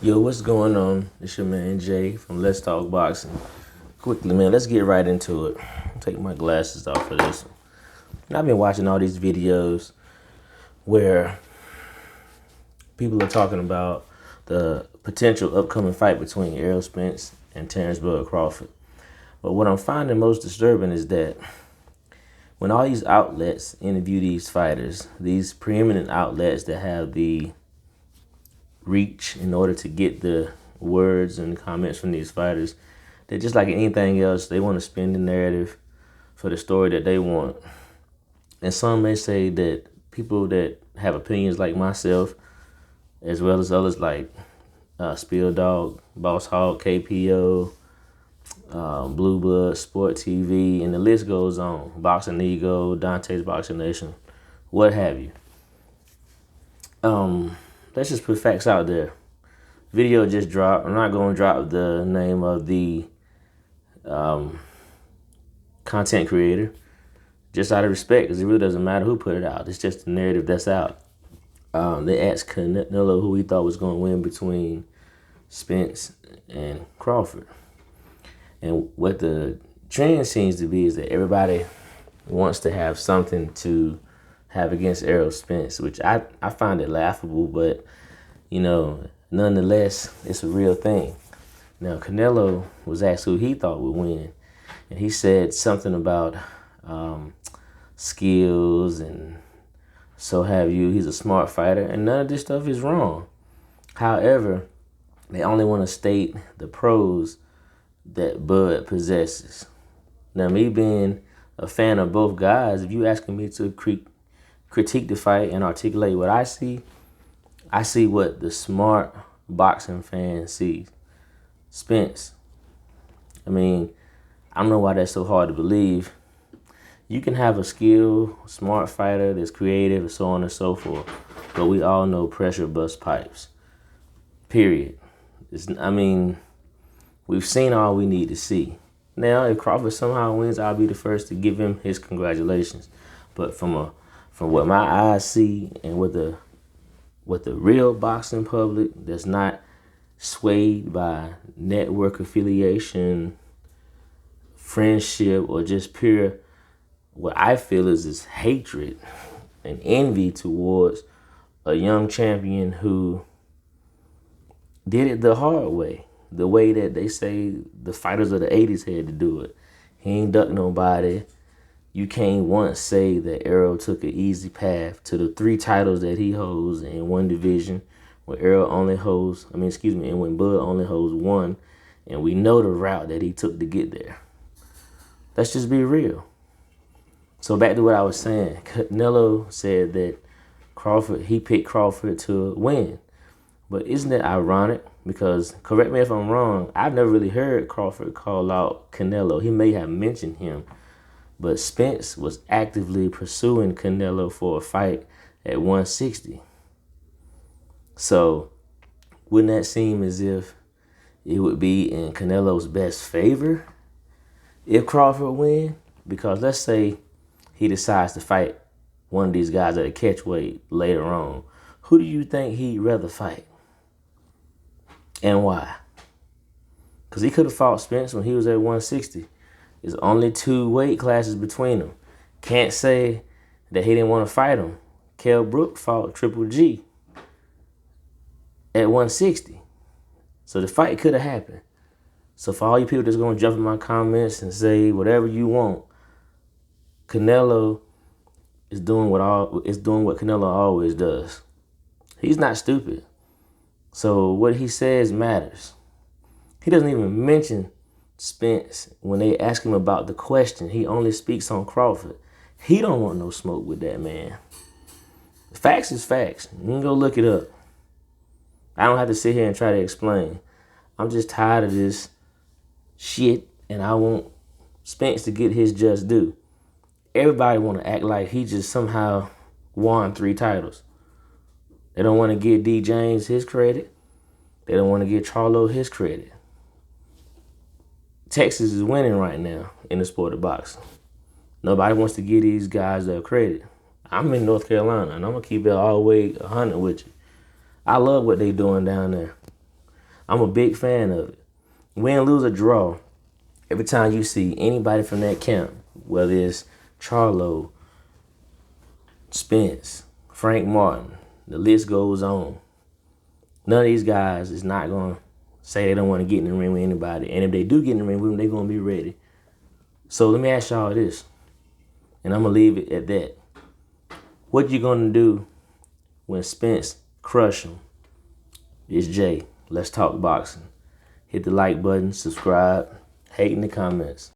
Yo, what's going on? It's your man Jay from Let's Talk Boxing. Quickly, man, let's get right into it. Take my glasses off for this. And I've been watching all these videos where people are talking about the potential upcoming fight between Errol Spence and Terrence Crawford. But what I'm finding most disturbing is that when all these outlets interview these fighters, these preeminent outlets that have the reach in order to get the words and comments from these fighters, they're just like anything else. They want to spin the narrative for the story that they want. And some may say that people that have opinions like myself, as well as others like Spill Dog, Boss Hog, KPO, Blue Blood, Sport TV, and the list goes on. Boxing Ego, Dante's Boxing Nation, what have you. Let's just put facts out there. Video just dropped. I'm not going to drop the name of the content creator, just out of respect, because it really doesn't matter who put it out. It's just the narrative that's out. They asked Canelo who he thought was going to win between Spence and Crawford. And what the trend seems to be is that everybody wants to have something to have against Errol Spence, which I find it laughable, but, nonetheless, it's a real thing. Now, Canelo was asked who he thought would win, and he said something about skills and so have you. He's a smart fighter, and none of this stuff is wrong. However, they only want to state the pros that Bud possesses. Now, me being a fan of both guys, if you asking me to critique the fight and articulate what I see what the smart boxing fan sees. Spence, I don't know why that's so hard to believe. You can have a skilled, smart fighter that's creative and so on and so forth, but we all know pressure busts pipes. Period. We've seen all we need to see. Now, if Crawford somehow wins, I'll be the first to give him his congratulations. But from what my eyes see and what the real boxing public that's not swayed by network affiliation, friendship, or just pure, what I feel is hatred and envy towards a young champion who did it the hard way, the way that they say the fighters of the 80s had to do it. He ain't ducked nobody. You can't once say that Errol took an easy path to the 3 titles that he holds in one division, when Errol only holds, and when Bud only holds 1, and we know the route that he took to get there. Let's just be real. So back to what I was saying. Canelo said that he picked Crawford to win. But isn't it ironic? Because, correct me if I'm wrong, I've never really heard Crawford call out Canelo. He may have mentioned him. But Spence was actively pursuing Canelo for a fight at 160. So, wouldn't that seem as if it would be in Canelo's best favor if Crawford win? Because let's say he decides to fight one of these guys at a catchweight later on. Who do you think he'd rather fight? And why? Because he could have fought Spence when he was at 160. There's only 2 weight classes between them. Can't say that he didn't want to fight him. Kell Brook fought Triple G at 160. So the fight could have happened. So for all you people that's going to jump in my comments and say whatever you want, Canelo is doing what Canelo always does. He's not stupid. So what he says matters. He doesn't even mention Spence when they ask him about the question. He only speaks on Crawford. He don't want no smoke with that man. Facts is facts. You can go look it up. I don't have to sit here and try to explain. I'm just tired of this shit, and I want Spence to get his just due. Everybody want to act like he just somehow won 3 titles. They don't want to give D. James his credit. They don't want to give Charlo his credit. Texas is winning right now in the sport of boxing. Nobody wants to give these guys their credit. I'm in North Carolina, and I'm going to keep it all the way 100 with you. I love what they doing down there. I'm a big fan of it. Win, lose, or draw, every time you see anybody from that camp, whether it's Charlo, Spence, Frank Martin, the list goes on. None of these guys is not going to say they don't want to get in the ring with anybody. And if they do get in the ring with them, they're going to be ready. So let me ask y'all this, and I'm going to leave it at that. What you going to do when Spence crush him? It's Jay. Let's talk boxing. Hit the like button, subscribe, hate in the comments.